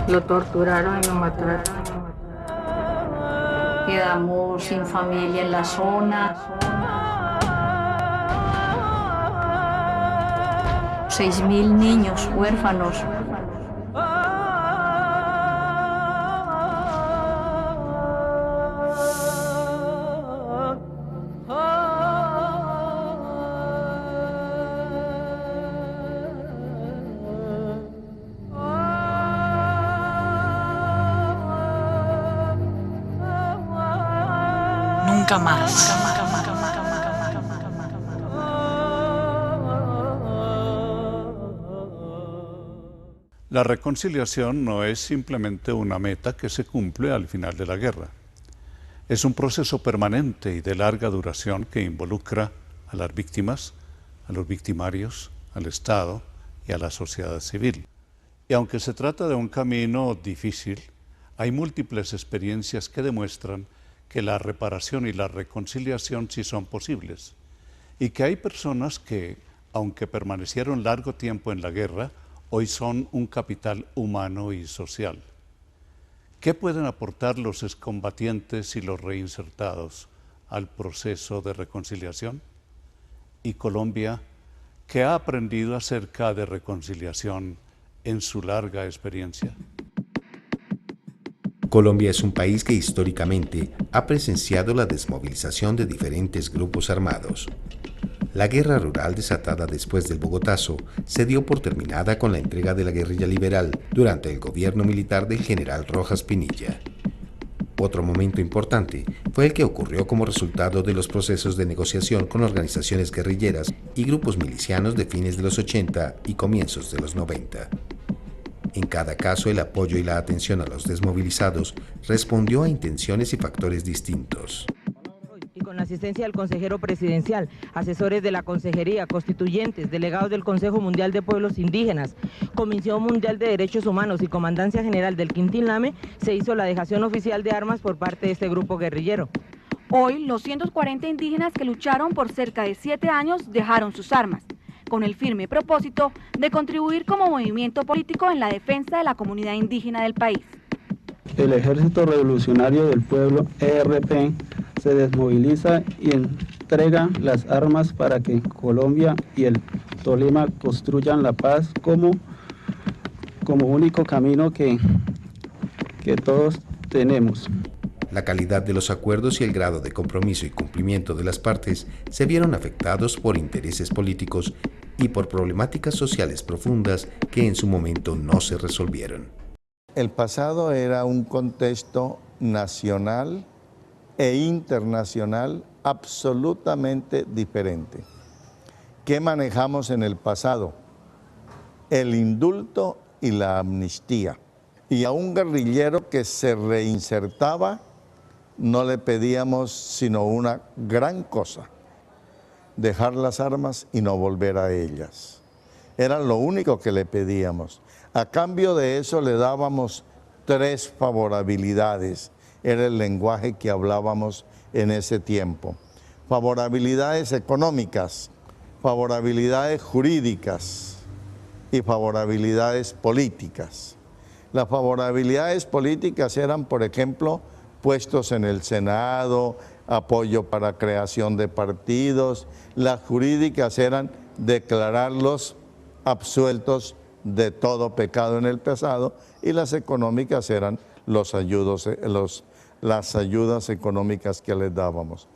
Lo torturaron y lo mataron. Quedamos sin familia en la zona. 6.000 niños huérfanos. Nunca más. La reconciliación no es simplemente una meta que se cumple al final de la guerra. Es un proceso permanente y de larga duración que involucra a las víctimas, a los victimarios, al Estado y a la sociedad civil. Y aunque se trata de un camino difícil, hay múltiples experiencias que demuestran que la reparación y la reconciliación sí son posibles, y que hay personas que, aunque permanecieron largo tiempo en la guerra, hoy son un capital humano y social. ¿Qué pueden aportar los excombatientes y los reinsertados al proceso de reconciliación? ¿Y Colombia qué ha aprendido acerca de reconciliación en su larga experiencia? Colombia es un país que históricamente ha presenciado la desmovilización de diferentes grupos armados. La guerra rural desatada después del Bogotazo se dio por terminada con la entrega de la guerrilla liberal durante el gobierno militar del general Rojas Pinilla. Otro momento importante fue el que ocurrió como resultado de los procesos de negociación con organizaciones guerrilleras y grupos milicianos de fines de los 80 y comienzos de los 90. En cada caso, el apoyo y la atención a los desmovilizados respondió a intenciones y factores distintos. Y con la asistencia del consejero presidencial, asesores de la consejería, constituyentes, delegados del Consejo Mundial de Pueblos Indígenas, Comisión Mundial de Derechos Humanos y Comandancia General del Quintín Lame, se hizo la dejación oficial de armas por parte de este grupo guerrillero. Hoy, los 140 indígenas que lucharon por cerca de 7 años dejaron sus armas, con el firme propósito de contribuir como movimiento político en la defensa de la comunidad indígena del país. El Ejército Revolucionario del Pueblo, ERP, se desmoviliza y entrega las armas para que Colombia y el Tolima construyan la paz como único camino que todos tenemos. La calidad de los acuerdos y el grado de compromiso y cumplimiento de las partes se vieron afectados por intereses políticos y por problemáticas sociales profundas que en su momento no se resolvieron. El pasado era un contexto nacional e internacional absolutamente diferente. ¿Qué manejamos en el pasado? El indulto y la amnistía. Y a un guerrillero que se reinsertaba no le pedíamos sino una gran cosa: dejar las armas y no volver a ellas. Era lo único que le pedíamos. A cambio de eso le dábamos 3 favorabilidades. Era el lenguaje que hablábamos en ese tiempo. Favorabilidades económicas, favorabilidades jurídicas y favorabilidades políticas. Las favorabilidades políticas eran, por ejemplo, puestos en el Senado, apoyo para creación de partidos. Las jurídicas eran declararlos absueltos de todo pecado en el pasado, y las económicas eran las ayudas económicas que les dábamos.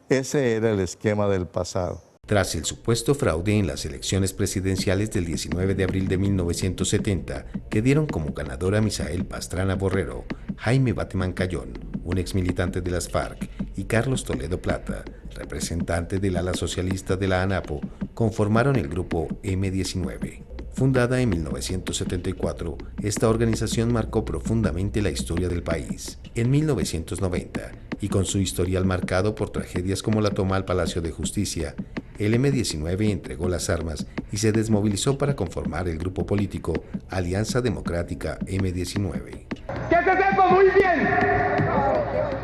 Ese era el esquema del pasado. Tras el supuesto fraude en las elecciones presidenciales del 19 de abril de 1970, que dieron como ganador a Misael Pastrana Borrero, Jaime Bateman Cayón, un exmilitante de las FARC, y Carlos Toledo Plata, representante del ala socialista de la ANAPO, conformaron el grupo M-19. Fundada en 1974, esta organización marcó profundamente la historia del país. En 1990, y con su historial marcado por tragedias como la toma al Palacio de Justicia, el M-19 entregó las armas y se desmovilizó para conformar el grupo político Alianza Democrática M-19. Que se sepa muy bien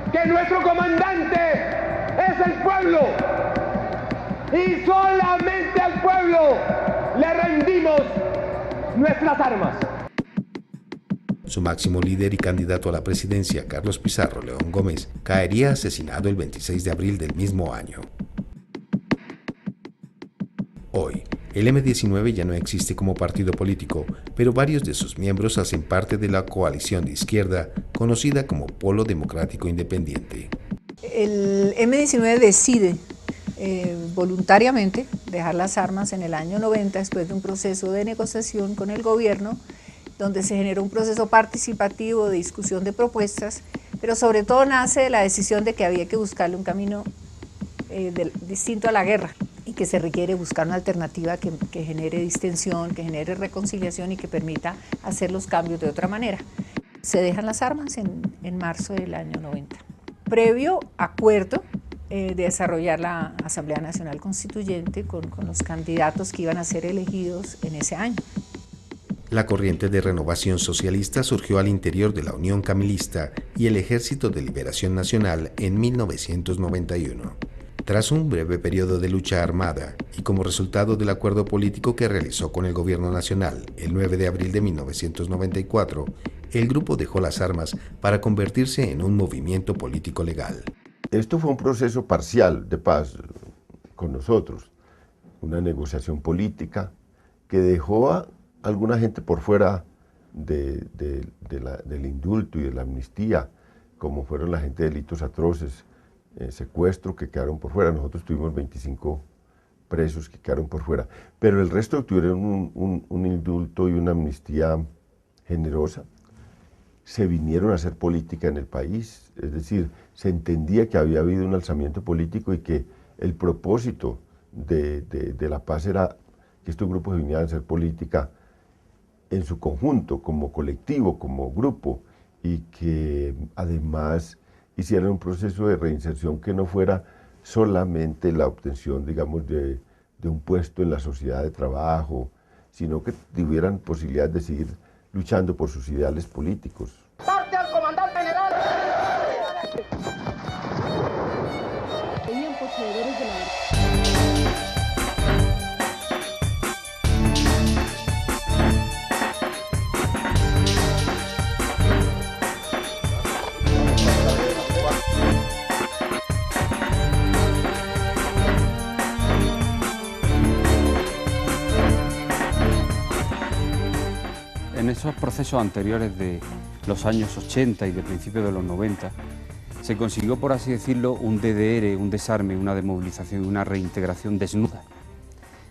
que nuestro comandante es el pueblo, y solamente al pueblo le rendimos nuestras armas. Su máximo líder y candidato a la presidencia, Carlos Pizarro León Gómez, caería asesinado el 26 de abril del mismo año. Hoy, el M-19 ya no existe como partido político, pero varios de sus miembros hacen parte de la coalición de izquierda conocida como Polo Democrático Independiente. El M-19 decide voluntariamente dejar las armas en el año 90 después de un proceso de negociación con el gobierno, donde se generó un proceso participativo de discusión de propuestas, pero sobre todo nace de la decisión de que había que buscarle un camino distinto a la guerra y que se requiere buscar una alternativa que genere distensión, que genere reconciliación y que permita hacer los cambios de otra manera. Se dejan las armas en marzo del año 90. Previo acuerdo de desarrollar la Asamblea Nacional Constituyente con los candidatos que iban a ser elegidos en ese año. La corriente de renovación socialista surgió al interior de la Unión Camilista y el Ejército de Liberación Nacional en 1991. Tras un breve periodo de lucha armada y como resultado del acuerdo político que realizó con el gobierno nacional el 9 de abril de 1994, el grupo dejó las armas para convertirse en un movimiento político legal. Esto fue un proceso parcial de paz con nosotros, una negociación política que dejó a alguna gente por fuera del indulto y de la amnistía, como fueron la gente de delitos atroces, secuestro, que quedaron por fuera. Nosotros tuvimos 25 presos que quedaron por fuera, pero el resto tuvieron un indulto y una amnistía generosa. Se vinieron a hacer política en el país, es decir, se entendía que había habido un alzamiento político y que el propósito de la paz era que estos grupos vinieran a hacer política en su conjunto, como colectivo, como grupo, y que además hicieran un proceso de reinserción que no fuera solamente la obtención, digamos, de un puesto en la sociedad de trabajo, sino que tuvieran posibilidad de seguir luchando por sus ideales políticos. ¡Parte al comandante general! En esos procesos anteriores de los años 80 y de principios de los 90, se consiguió, por así decirlo, un DDR, un desarme, una desmovilización y una reintegración desnuda.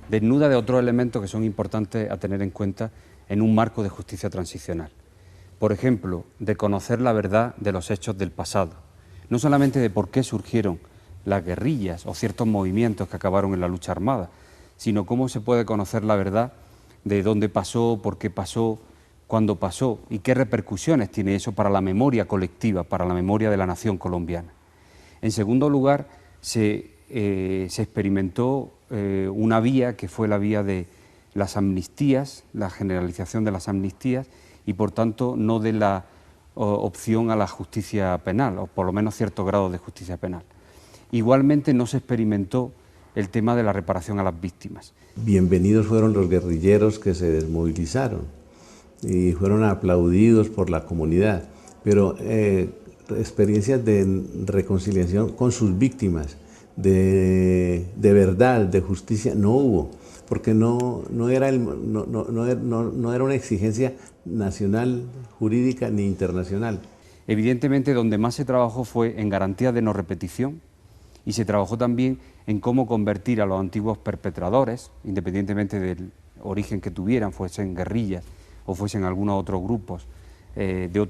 Desnuda de otros elementos que son importantes a tener en cuenta en un marco de justicia transicional. Por ejemplo, de conocer la verdad de los hechos del pasado, no solamente de por qué surgieron las guerrillas o ciertos movimientos que acabaron en la lucha armada, sino cómo se puede conocer la verdad de dónde pasó, por qué pasó, cuándo pasó y qué repercusiones tiene eso para la memoria colectiva, para la memoria de la nación colombiana. En segundo lugar, se experimentó una vía que fue la vía de las amnistías, la generalización de las amnistías y por tanto no de la opción a la justicia penal, o por lo menos cierto grado de justicia penal. Igualmente no se experimentó el tema de la reparación a las víctimas. Bienvenidos fueron los guerrilleros que se desmovilizaron y fueron aplaudidos por la comunidad, pero experiencias de reconciliación con sus víctimas, de verdad, de justicia, no hubo, porque no era una exigencia nacional, jurídica ni internacional. Evidentemente donde más se trabajó fue en garantías de no repetición y se trabajó también en cómo convertir a los antiguos perpetradores, independientemente del origen que tuvieran, fuesen guerrillas o fuesen algunos otros grupos de otros